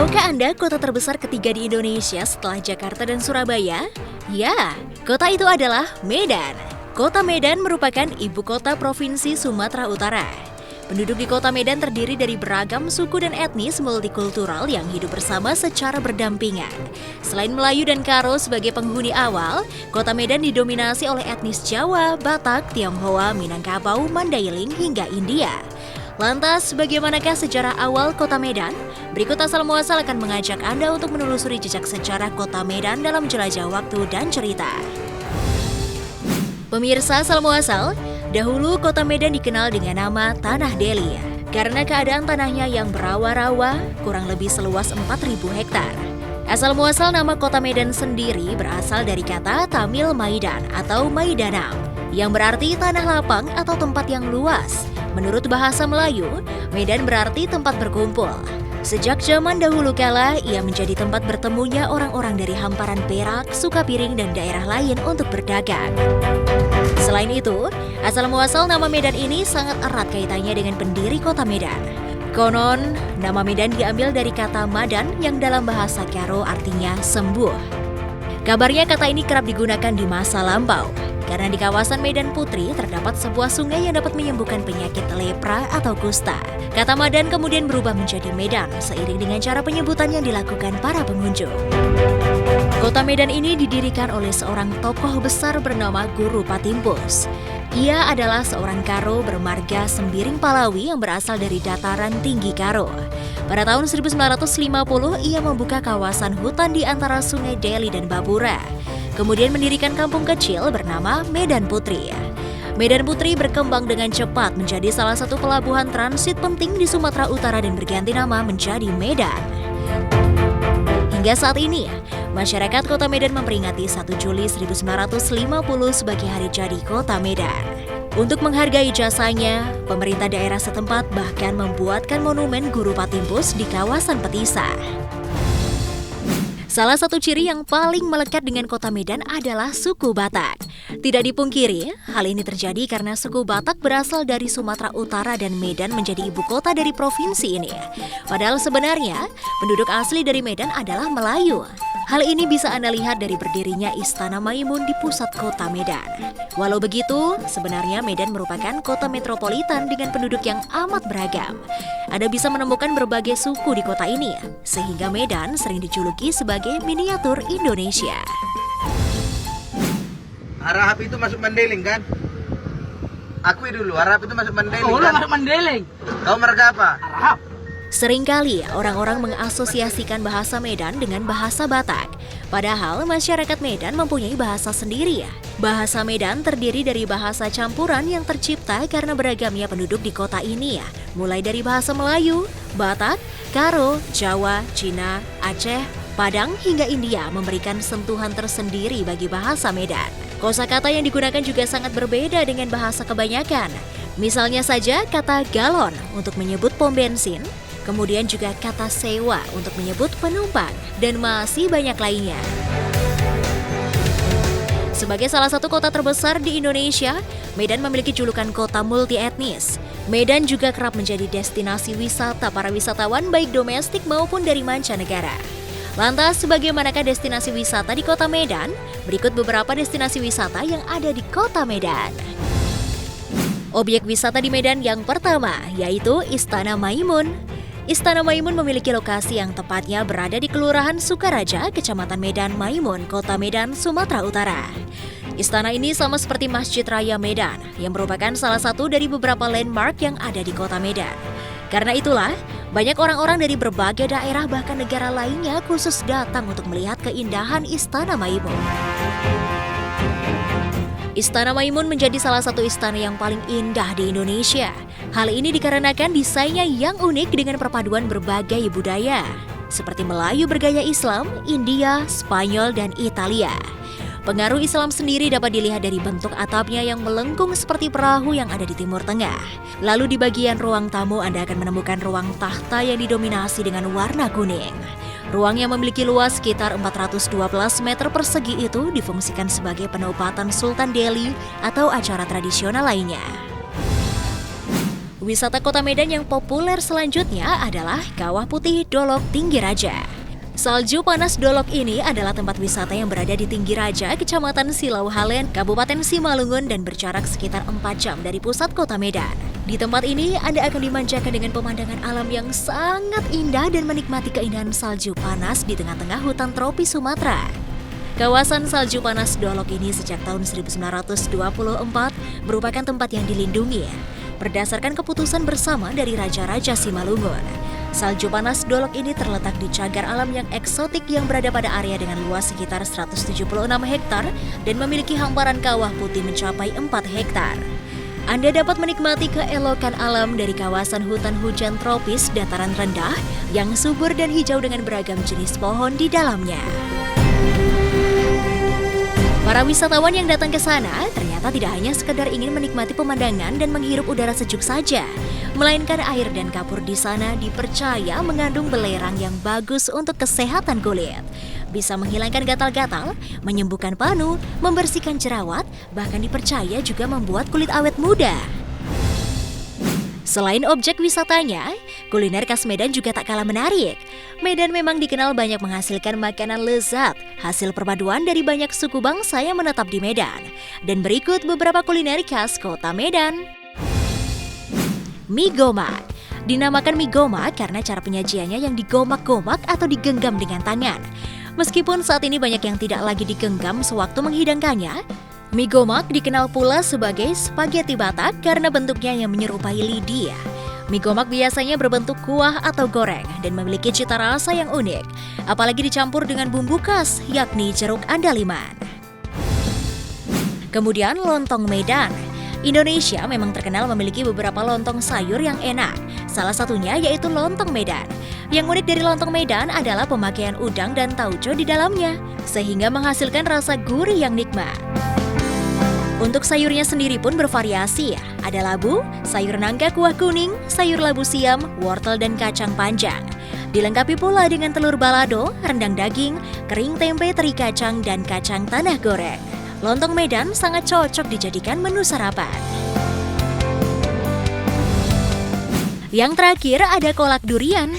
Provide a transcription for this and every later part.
Tahukah Anda kota terbesar ketiga di Indonesia setelah Jakarta dan Surabaya? Ya, kota itu adalah Medan. Kota Medan merupakan ibu kota Provinsi Sumatera Utara. Penduduk di kota Medan terdiri dari beragam suku dan etnis multikultural yang hidup bersama secara berdampingan. Selain Melayu dan Karo sebagai penghuni awal, kota Medan didominasi oleh etnis Jawa, Batak, Tionghoa, Minangkabau, Mandailing, hingga India. Lantas, bagaimanakah sejarah awal kota Medan? Berikut asal muasal akan mengajak Anda untuk menelusuri jejak sejarah kota Medan dalam jelajah waktu dan cerita. Pemirsa asal muasal, dahulu kota Medan dikenal dengan nama Tanah Deli karena keadaan tanahnya yang berawa-rawa kurang lebih seluas 4.000 hektar. Asal muasal nama kota Medan sendiri berasal dari kata Tamil Maidan atau Maidanam yang berarti tanah lapang atau tempat yang luas. Menurut bahasa Melayu, Medan berarti tempat berkumpul. Sejak zaman dahulu kala, ia menjadi tempat bertemunya orang-orang dari hamparan Perak, Sukapiring, dan daerah lain untuk berdagang. Selain itu, asal-muasal nama Medan ini sangat erat kaitannya dengan pendiri kota Medan. Konon, nama Medan diambil dari kata Madan yang dalam bahasa Karo artinya sembuh. Kabarnya kata ini kerap digunakan di masa lampau, karena di kawasan Medan Putri terdapat sebuah sungai yang dapat menyembuhkan penyakit lepra atau kusta. Kata Madan kemudian berubah menjadi Medan seiring dengan cara penyebutan yang dilakukan para pengunjung. Kota Medan ini didirikan oleh seorang tokoh besar bernama Guru Patimpus. Ia adalah seorang Karo bermarga Sembiring Palawi yang berasal dari dataran tinggi Karo. Pada tahun 1950, ia membuka kawasan hutan di antara Sungai Deli dan Babura. Kemudian mendirikan kampung kecil bernama Medan Putri. Medan Putri berkembang dengan cepat menjadi salah satu pelabuhan transit penting di Sumatera Utara dan berganti nama menjadi Medan. Hingga saat ini, masyarakat kota Medan memperingati 1 Juli 1950 sebagai hari jadi kota Medan. Untuk menghargai jasanya, pemerintah daerah setempat bahkan membuatkan monumen Guru Patimpus di kawasan Petisa. Salah satu ciri yang paling melekat dengan kota Medan adalah suku Batak. Tidak dipungkiri, hal ini terjadi karena suku Batak berasal dari Sumatera Utara dan Medan menjadi ibu kota dari provinsi ini. Padahal sebenarnya, penduduk asli dari Medan adalah Melayu. Hal ini bisa Anda lihat dari berdirinya Istana Maimun di pusat kota Medan. Walau begitu, sebenarnya Medan merupakan kota metropolitan dengan penduduk yang amat beragam. Anda bisa menemukan berbagai suku di kota ini, sehingga Medan sering dijuluki sebagai miniatur Indonesia. Arahap itu masuk Mandailing kan? Akui dulu, Arahap itu masuk Mandailing Oh, kan? masuk Mandailing. Kau marga apa? Arab. Seringkali orang-orang mengasosiasikan bahasa Medan dengan bahasa Batak. Padahal masyarakat Medan mempunyai bahasa sendiri. Bahasa Medan terdiri dari bahasa campuran yang tercipta karena beragamnya penduduk di kota ini. Mulai dari bahasa Melayu, Batak, Karo, Jawa, Cina, Aceh, Padang hingga India memberikan sentuhan tersendiri bagi bahasa Medan. Kosakata yang digunakan juga sangat berbeda dengan bahasa kebanyakan. Misalnya saja kata galon untuk menyebut pom bensin, kemudian juga kata sewa untuk menyebut penumpang, dan masih banyak lainnya. Sebagai salah satu kota terbesar di Indonesia, Medan memiliki julukan kota multi-etnis. Medan juga kerap menjadi destinasi wisata para wisatawan baik domestik maupun dari mancanegara. Lantas, bagaimanakah destinasi wisata di kota Medan? Berikut beberapa destinasi wisata yang ada di kota Medan. Objek wisata di Medan yang pertama yaitu Istana Maimun. Istana Maimun memiliki lokasi yang tepatnya berada di Kelurahan Sukaraja, Kecamatan Medan Maimun, Kota Medan, Sumatera Utara. Istana ini sama seperti Masjid Raya Medan, yang merupakan salah satu dari beberapa landmark yang ada di Kota Medan. Karena itulah, banyak orang-orang dari berbagai daerah bahkan negara lainnya khusus datang untuk melihat keindahan Istana Maimun. Istana Maimun menjadi salah satu istana yang paling indah di Indonesia. Hal ini dikarenakan desainnya yang unik dengan perpaduan berbagai budaya, seperti Melayu bergaya Islam, India, Spanyol, dan Italia. Pengaruh Islam sendiri dapat dilihat dari bentuk atapnya yang melengkung seperti perahu yang ada di Timur Tengah. Lalu di bagian ruang tamu Anda akan menemukan ruang tahta yang didominasi dengan warna kuning. Ruang yang memiliki luas sekitar 412 meter persegi itu difungsikan sebagai penempatan Sultan Delhi atau acara tradisional lainnya. Wisata Kota Medan yang populer selanjutnya adalah Kawah Putih Dolok Tinggi Raja. Salju panas Dolok ini adalah tempat wisata yang berada di Tinggi Raja, Kecamatan Silau Halen, Kabupaten Simalungun dan berjarak sekitar 4 jam dari pusat kota Medan. Di tempat ini, Anda akan dimanjakan dengan pemandangan alam yang sangat indah dan menikmati keindahan salju panas di tengah-tengah hutan tropis Sumatera. Kawasan salju panas Dolok ini sejak tahun 1924 merupakan tempat yang dilindungi berdasarkan keputusan bersama dari Raja-Raja Simalungun. Salju panas Dolok ini terletak di cagar alam yang eksotik yang berada pada area dengan luas sekitar 176 hektar dan memiliki hamparan kawah putih mencapai 4 hektar. Anda dapat menikmati keelokan alam dari kawasan hutan hujan tropis dataran rendah yang subur dan hijau dengan beragam jenis pohon di dalamnya. Para wisatawan yang datang ke sana ternyata tidak hanya sekedar ingin menikmati pemandangan dan menghirup udara sejuk saja, melainkan air dan kapur di sana dipercaya mengandung belerang yang bagus untuk kesehatan kulit. Bisa menghilangkan gatal-gatal, menyembuhkan panu, membersihkan jerawat, bahkan dipercaya juga membuat kulit awet muda. Selain objek wisatanya, kuliner khas Medan juga tak kalah menarik. Medan memang dikenal banyak menghasilkan makanan lezat, hasil perpaduan dari banyak suku bangsa yang menetap di Medan. Dan berikut beberapa kuliner khas kota Medan. Mie gomak. Dinamakan mie gomak karena cara penyajiannya yang digomak-gomak atau digenggam dengan tangan. Meskipun saat ini banyak yang tidak lagi digenggam sewaktu menghidangkannya, mie gomak dikenal pula sebagai spaghetti Batak karena bentuknya yang menyerupai lidi. Mie gomak biasanya berbentuk kuah atau goreng dan memiliki cita rasa yang unik, apalagi dicampur dengan bumbu khas, yakni jeruk andaliman. Kemudian lontong Medan. Indonesia memang terkenal memiliki beberapa lontong sayur yang enak. Salah satunya yaitu lontong Medan. Yang unik dari lontong Medan adalah pemakaian udang dan tauco di dalamnya, sehingga menghasilkan rasa gurih yang nikmat. Untuk sayurnya sendiri pun bervariasi. Ada labu, sayur nangka kuah kuning, sayur labu siam, wortel dan kacang panjang. Dilengkapi pula dengan telur balado, rendang daging, kering tempe teri kacang, dan kacang tanah goreng. Lontong Medan sangat cocok dijadikan menu sarapan. Yang terakhir ada kolak durian.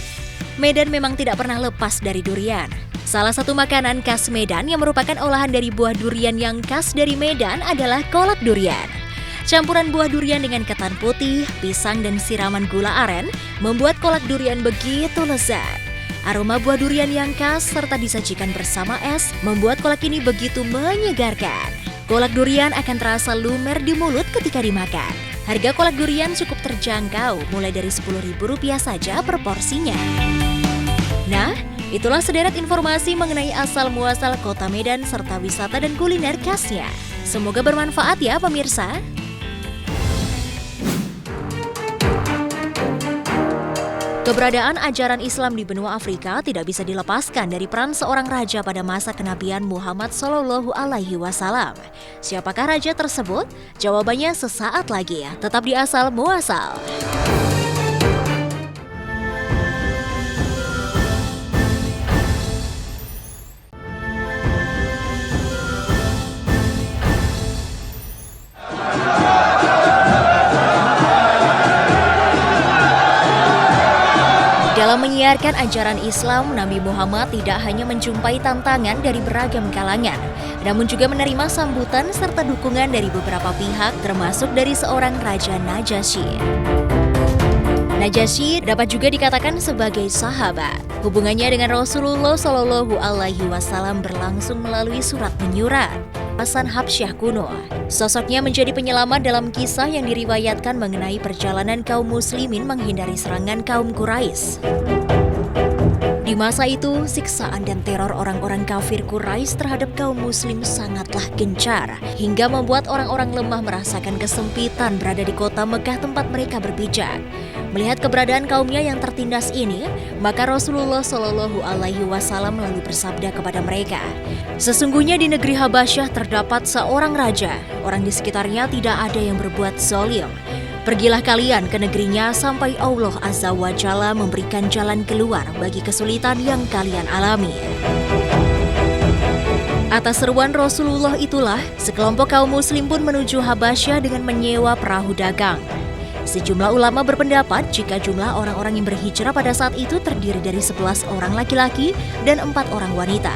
Medan memang tidak pernah lepas dari durian. Salah satu makanan khas Medan yang merupakan olahan dari buah durian yang khas dari Medan adalah kolak durian. Campuran buah durian dengan ketan putih, pisang, dan siraman gula aren membuat kolak durian begitu lezat. Aroma buah durian yang khas serta disajikan bersama es membuat kolak ini begitu menyegarkan. Kolak durian akan terasa lumer di mulut ketika dimakan. Harga kolak durian cukup terjangkau, mulai dari Rp10.000 saja per porsinya. Nah, itulah sederet informasi mengenai asal-muasal kota Medan serta wisata dan kuliner khasnya. Semoga bermanfaat ya pemirsa. Keberadaan ajaran Islam di benua Afrika tidak bisa dilepaskan dari peran seorang raja pada masa kenabian Muhammad SAW. Siapakah raja tersebut? Jawabannya sesaat lagi ya, tetap di Asal Muasal. Dalam menyiarkan ajaran Islam, Nabi Muhammad tidak hanya menjumpai tantangan dari beragam kalangan, namun juga menerima sambutan serta dukungan dari beberapa pihak, termasuk dari seorang Raja Najasyi. Najasyi dapat juga dikatakan sebagai sahabat. Hubungannya dengan Rasulullah SAW berlangsung melalui surat menyurat. Hasan Habsyah kuno. Sosoknya menjadi penyelamat dalam kisah yang diriwayatkan mengenai perjalanan kaum muslimin menghindari serangan kaum Quraisy. Di masa itu, siksaan dan teror orang-orang kafir Quraisy terhadap kaum muslim sangatlah gencar, hingga membuat orang-orang lemah merasakan kesempitan berada di kota Mekah tempat mereka berpijak. Melihat keberadaan kaumnya yang tertindas ini, maka Rasulullah SAW lalu bersabda kepada mereka, "Sesungguhnya di negeri Habasyah terdapat seorang raja, orang di sekitarnya tidak ada yang berbuat zalim. Pergilah kalian ke negerinya sampai Allah Azza wa Jalla memberikan jalan keluar bagi kesulitan yang kalian alami." Atas seruan Rasulullah itulah, sekelompok kaum muslim pun menuju Habasyah dengan menyewa perahu dagang. Sejumlah ulama berpendapat jika jumlah orang-orang yang berhijrah pada saat itu terdiri dari 11 orang laki-laki dan 4 orang wanita.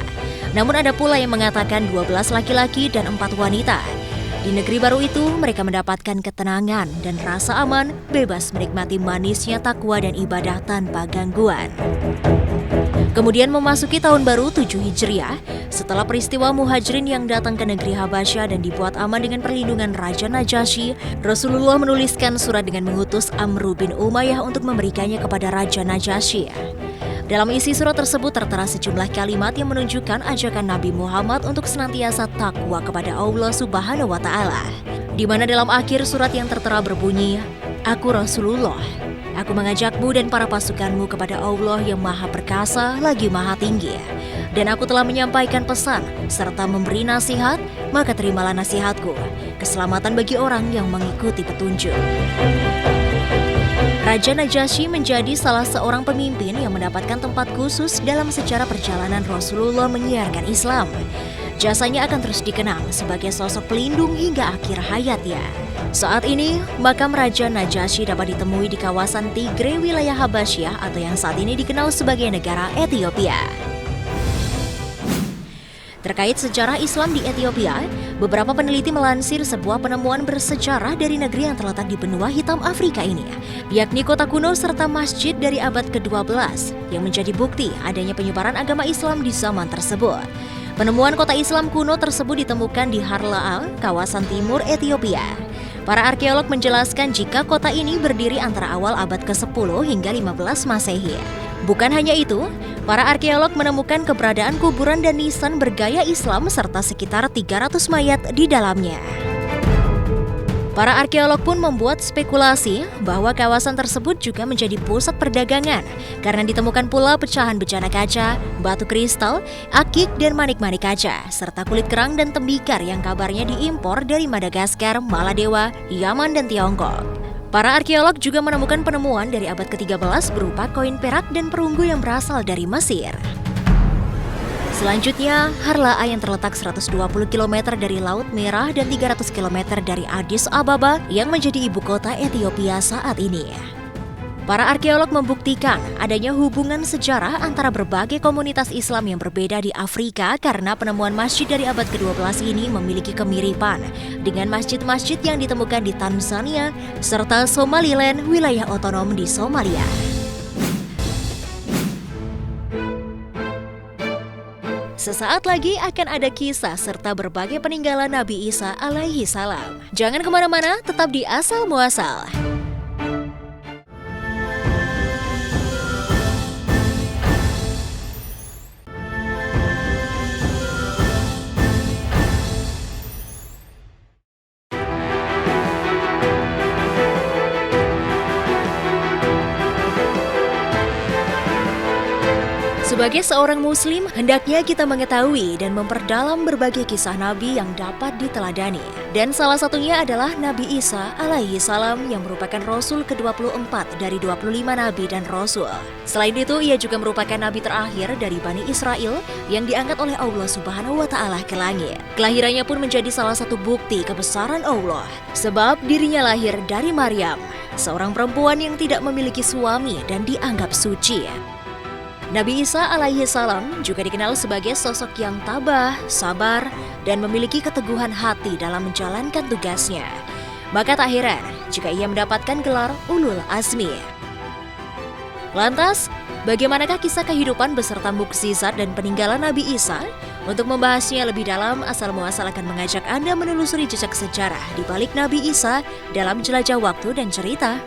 Namun ada pula yang mengatakan 12 laki-laki dan 4 wanita. Di negeri baru itu, mereka mendapatkan ketenangan dan rasa aman, bebas menikmati manisnya takwa dan ibadah tanpa gangguan. Kemudian memasuki tahun baru 7 Hijriah, setelah peristiwa muhajirin yang datang ke negeri Habasyah dan dibuat aman dengan perlindungan Raja Najasyi, Rasulullah menuliskan surat dengan mengutus Amr bin Umayyah untuk memberikannya kepada Raja Najasyi. Dalam isi surat tersebut tertera sejumlah kalimat yang menunjukkan ajakan Nabi Muhammad untuk senantiasa takwa kepada Allah Subhanahu wa Ta'ala. Di mana dalam akhir surat yang tertera berbunyi, "Aku Rasulullah, aku mengajakmu dan para pasukanmu kepada Allah yang Maha Perkasa lagi Maha Tinggi. Dan aku telah menyampaikan pesan serta memberi nasihat, maka terimalah nasihatku. Keselamatan bagi orang yang mengikuti petunjuk." Raja Najasyi menjadi salah seorang pemimpin yang mendapatkan tempat khusus dalam sejarah perjalanan Rasulullah menyiarkan Islam. Jasanya akan terus dikenang sebagai sosok pelindung hingga akhir hayatnya. Saat ini, makam Raja Najasyi dapat ditemui di kawasan Tigre, wilayah Habasyah atau yang saat ini dikenal sebagai negara Ethiopia. Terkait sejarah Islam di Ethiopia, beberapa peneliti melansir sebuah penemuan bersejarah dari negeri yang terletak di benua hitam Afrika ini, yakni kota kuno serta masjid dari abad ke-12 yang menjadi bukti adanya penyebaran agama Islam di zaman tersebut. Penemuan kota Islam kuno tersebut ditemukan di Harla'a, kawasan timur Ethiopia. Para arkeolog menjelaskan jika kota ini berdiri antara awal abad ke-10 hingga 15 Masehi. Bukan hanya itu, para arkeolog menemukan keberadaan kuburan dan nisan bergaya Islam serta sekitar 300 mayat di dalamnya. Para arkeolog pun membuat spekulasi bahwa kawasan tersebut juga menjadi pusat perdagangan karena ditemukan pula pecahan bejana kaca, batu kristal, akik dan manik-manik kaca, serta kulit kerang dan tembikar yang kabarnya diimpor dari Madagaskar, Maladewa, Yaman dan Tiongkok. Para arkeolog juga menemukan penemuan dari abad ke-13 berupa koin perak dan perunggu yang berasal dari Mesir. Selanjutnya, Harla'a yang terletak 120 km dari Laut Merah dan 300 km dari Addis Ababa yang menjadi ibu kota Ethiopia saat ini. Para arkeolog membuktikan adanya hubungan sejarah antara berbagai komunitas Islam yang berbeda di Afrika karena penemuan masjid dari abad ke-12 ini memiliki kemiripan dengan masjid-masjid yang ditemukan di Tanzania serta Somaliland, wilayah otonom di Somalia. Sesaat lagi akan ada kisah serta berbagai peninggalan Nabi Isa alaihi salam. Jangan kemana-mana, tetap di Asal Muasal. Sebagai seorang muslim, hendaknya kita mengetahui dan memperdalam berbagai kisah Nabi yang dapat diteladani. Dan salah satunya adalah Nabi Isa alaihi salam yang merupakan Rasul ke-24 dari 25 Nabi dan Rasul. Selain itu, ia juga merupakan Nabi terakhir dari Bani Israel yang diangkat oleh Allah Subhanahu wa Ta'ala ke langit. Kelahirannya pun menjadi salah satu bukti kebesaran Allah, sebab dirinya lahir dari Maryam, seorang perempuan yang tidak memiliki suami dan dianggap suci. Nabi Isa alaihi salam juga dikenal sebagai sosok yang tabah, sabar, dan memiliki keteguhan hati dalam menjalankan tugasnya. Maka tak heran jika ia mendapatkan gelar Ulul Azmi. Lantas, bagaimanakah kisah kehidupan beserta mukjizat dan peninggalan Nabi Isa? Untuk membahasnya lebih dalam, Asal Muasal akan mengajak Anda menelusuri jejak sejarah di balik Nabi Isa dalam jelajah waktu dan cerita.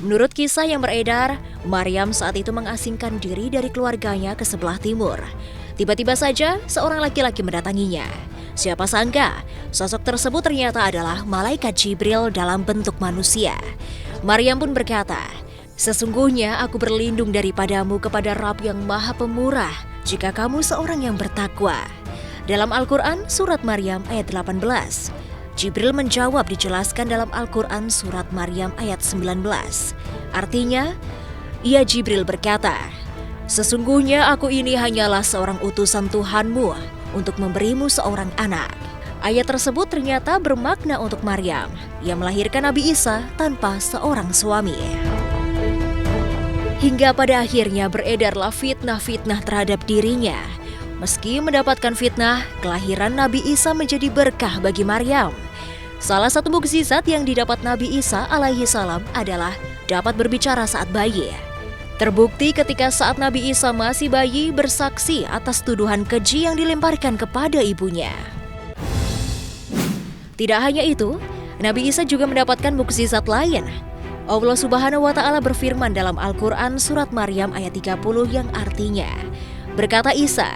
Menurut kisah yang beredar, Maryam saat itu mengasingkan diri dari keluarganya ke sebelah timur. Tiba-tiba saja, seorang laki-laki mendatanginya. Siapa sangka, sosok tersebut ternyata adalah malaikat Jibril dalam bentuk manusia. Maryam pun berkata, "Sesungguhnya aku berlindung daripadamu kepada Rabb yang Maha Pemurah, jika kamu seorang yang bertakwa." Dalam Al-Quran, surat Maryam ayat 18. Jibril menjawab dijelaskan dalam Al-Quran surat Maryam ayat 19. Artinya, ia Jibril berkata, "Sesungguhnya aku ini hanyalah seorang utusan Tuhanmu untuk memberimu seorang anak." Ayat tersebut ternyata bermakna untuk Maryam yang melahirkan Nabi Isa tanpa seorang suami. Hingga pada akhirnya beredarlah fitnah-fitnah terhadap dirinya. Meski mendapatkan fitnah, kelahiran Nabi Isa menjadi berkah bagi Maryam. Salah satu mukjizat yang didapat Nabi Isa alaihi salam adalah dapat berbicara saat bayi. Terbukti ketika saat Nabi Isa masih bayi bersaksi atas tuduhan keji yang dilemparkan kepada ibunya. Tidak hanya itu, Nabi Isa juga mendapatkan mukjizat lain. Allah Subhanahu wa Ta'ala berfirman dalam Al-Quran surat Maryam ayat 30 yang artinya, berkata Isa,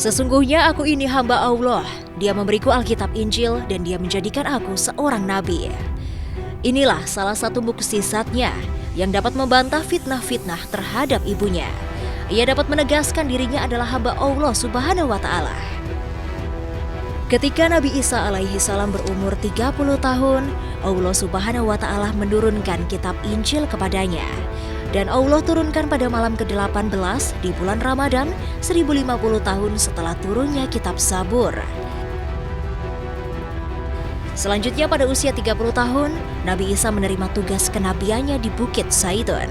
"Sesungguhnya aku ini hamba Allah, Dia memberiku Alkitab Injil dan Dia menjadikan aku seorang nabi." Inilah salah satu mukjizatnya yang dapat membantah fitnah-fitnah terhadap ibunya. Ia dapat menegaskan dirinya adalah hamba Allah Subhanahu wa Ta'ala. Ketika Nabi Isa alaihi salam berumur 30 tahun, Allah Subhanahu wa Ta'ala menurunkan kitab Injil kepadanya. Dan Allah turunkan pada malam ke-18 di bulan Ramadan 1050 tahun setelah turunnya kitab Zabur. Selanjutnya pada usia 30 tahun, Nabi Isa menerima tugas kenabiannya di Bukit Zaitun.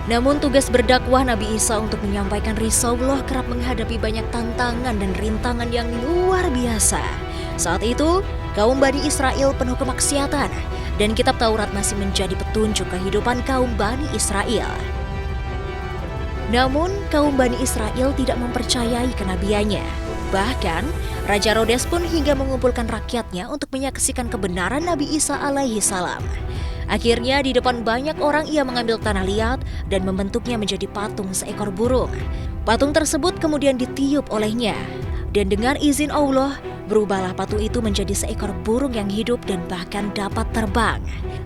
Namun tugas berdakwah Nabi Isa untuk menyampaikan risalah kerap menghadapi banyak tantangan dan rintangan yang luar biasa. Saat itu, kaum Bani Israel penuh kemaksiatan dan kitab Taurat masih menjadi petunjuk kehidupan kaum Bani Israel. Namun, kaum Bani Israel tidak mempercayai kenabiannya. Bahkan, Raja Rodes pun hingga mengumpulkan rakyatnya untuk menyaksikan kebenaran Nabi Isa alaihi salam. Akhirnya di depan banyak orang ia mengambil tanah liat dan membentuknya menjadi patung seekor burung. Patung tersebut kemudian ditiup olehnya. Dan dengan izin Allah, berubahlah patung itu menjadi seekor burung yang hidup dan bahkan dapat terbang.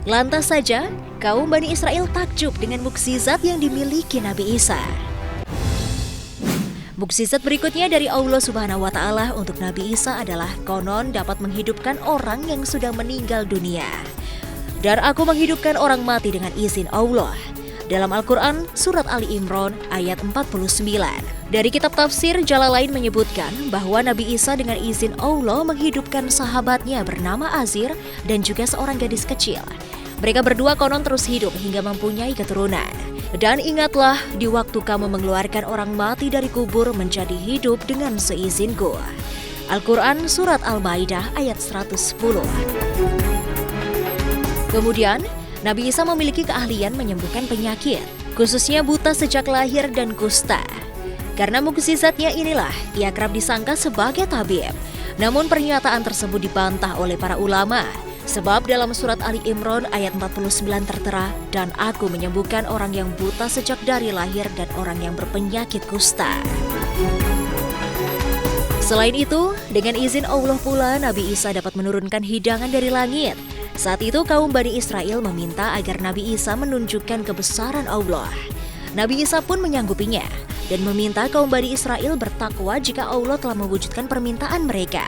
Lantas saja, kaum Bani Israel takjub dengan mukjizat yang dimiliki Nabi Isa. Mukjizat berikutnya dari Allah Subhanahu wa Ta'ala untuk Nabi Isa adalah konon dapat menghidupkan orang yang sudah meninggal dunia. Dan aku menghidupkan orang mati dengan izin Allah. Dalam Al-Quran, surat Ali Imran ayat 49. Dari kitab tafsir, Jalalain menyebutkan bahwa Nabi Isa dengan izin Allah menghidupkan sahabatnya bernama Azir dan juga seorang gadis kecil. Mereka berdua konon terus hidup hingga mempunyai keturunan. Dan ingatlah, di waktu kamu mengeluarkan orang mati dari kubur menjadi hidup dengan seizinku. Al-Quran surat Al-Maidah ayat 110. Kemudian, Nabi Isa memiliki keahlian menyembuhkan penyakit, khususnya buta sejak lahir dan kusta. Karena mukjizatnya inilah, ia kerap disangka sebagai tabib. Namun pernyataan tersebut dibantah oleh para ulama. Sebab dalam surat Ali Imran ayat 49 tertera, dan aku menyembuhkan orang yang buta sejak dari lahir dan orang yang berpenyakit kusta. Selain itu, dengan izin Allah pula Nabi Isa dapat menurunkan hidangan dari langit. Saat itu kaum Bani Israel meminta agar Nabi Isa menunjukkan kebesaran Allah. Nabi Isa pun menyanggupinya dan meminta kaum Bani Israel bertakwa jika Allah telah mewujudkan permintaan mereka.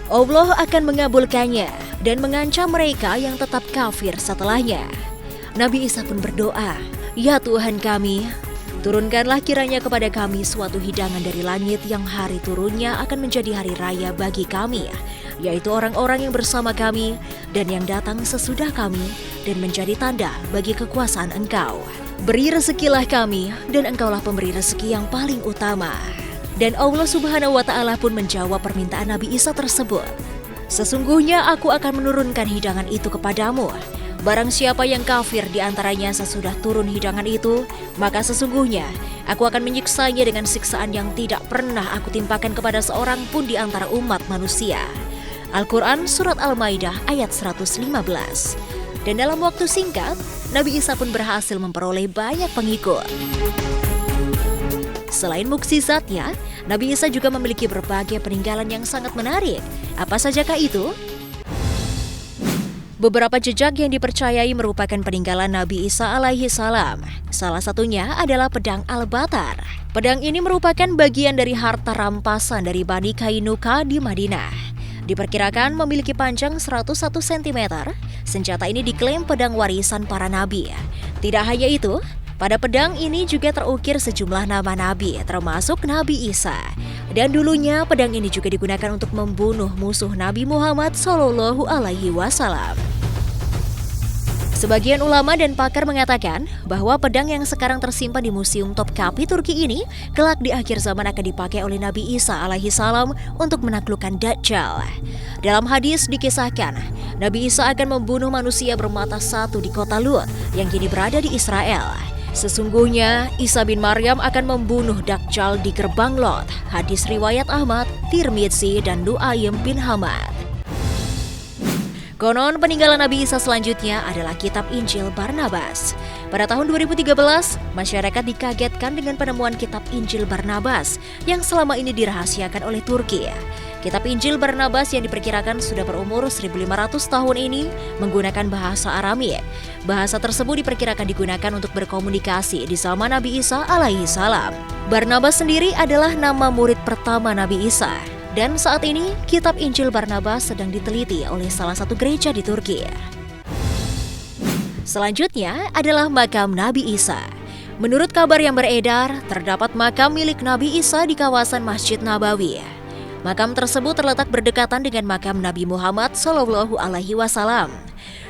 Allah akan mengabulkannya dan mengancam mereka yang tetap kafir setelahnya. Nabi Isa pun berdoa, "Ya Tuhan kami, turunkanlah kiranya kepada kami suatu hidangan dari langit yang hari turunnya akan menjadi hari raya bagi kami, yaitu orang-orang yang bersama kami dan yang datang sesudah kami, dan menjadi tanda bagi kekuasaan Engkau. Beri rezekilah kami, dan Engkaulah pemberi rezeki yang paling utama." Dan Allah Subhanahu wa Ta'ala pun menjawab permintaan Nabi Isa tersebut. "Sesungguhnya aku akan menurunkan hidangan itu kepadamu. Barang siapa yang kafir di antaranya sesudah turun hidangan itu, maka sesungguhnya aku akan menyiksanya dengan siksaan yang tidak pernah aku timpakan kepada seorang pun di antara umat manusia." Al-Quran surat Al-Maidah ayat 115. Dan dalam waktu singkat, Nabi Isa pun berhasil memperoleh banyak pengikut. Selain mukjizatnya, Nabi Isa juga memiliki berbagai peninggalan yang sangat menarik. Apa sajakah itu? Beberapa jejak yang dipercayai merupakan peninggalan Nabi Isa alaihi salam. Salah satunya adalah pedang Al-Batar. Pedang ini merupakan bagian dari harta rampasan dari Bani Kainuka di Madinah. Diperkirakan memiliki panjang 101 cm. Senjata ini diklaim pedang warisan para nabi. Tidak hanya itu, pada pedang ini juga terukir sejumlah nama nabi, termasuk Nabi Isa. Dan dulunya pedang ini juga digunakan untuk membunuh musuh Nabi Muhammad Shallallahu Alaihi Wasallam. Sebagian ulama dan pakar mengatakan bahwa pedang yang sekarang tersimpan di Museum Topkapi Turki ini kelak di akhir zaman akan dipakai oleh Nabi Isa alaihi salam untuk menaklukkan Dajjal. Dalam hadis dikisahkan, Nabi Isa akan membunuh manusia bermata satu di kota Lut yang kini berada di Israel. Sesungguhnya Isa bin Maryam akan membunuh Dajjal di gerbang Lot. Hadis riwayat Ahmad, Tirmidzi dan Nu'aym bin Hamad. Konon peninggalan Nabi Isa selanjutnya adalah kitab Injil Barnabas. Pada tahun 2013, masyarakat dikagetkan dengan penemuan kitab Injil Barnabas yang selama ini dirahasiakan oleh Turki. Kitab Injil Barnabas yang diperkirakan sudah berumur 1500 tahun ini menggunakan bahasa Aramik. Bahasa tersebut diperkirakan digunakan untuk berkomunikasi di zaman Nabi Isa alaihi salam. Barnabas sendiri adalah nama murid pertama Nabi Isa. Dan saat ini, kitab Injil Barnabas sedang diteliti oleh salah satu gereja di Turki. Selanjutnya adalah makam Nabi Isa. Menurut kabar yang beredar, terdapat makam milik Nabi Isa di kawasan Masjid Nabawi. Makam tersebut terletak berdekatan dengan makam Nabi Muhammad Shallallahu Alaihi Wasallam.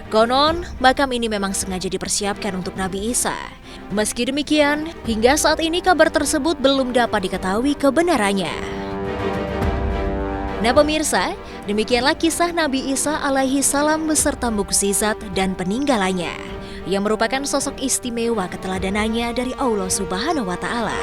Konon, makam ini memang sengaja dipersiapkan untuk Nabi Isa. Meski demikian, hingga saat ini kabar tersebut belum dapat diketahui kebenarannya. Nah pemirsa, demikianlah kisah Nabi Isa alaihi salam beserta mukjizat dan peninggalannya yang merupakan sosok istimewa keteladanannya dari Allah Subhanahu wa Ta'ala.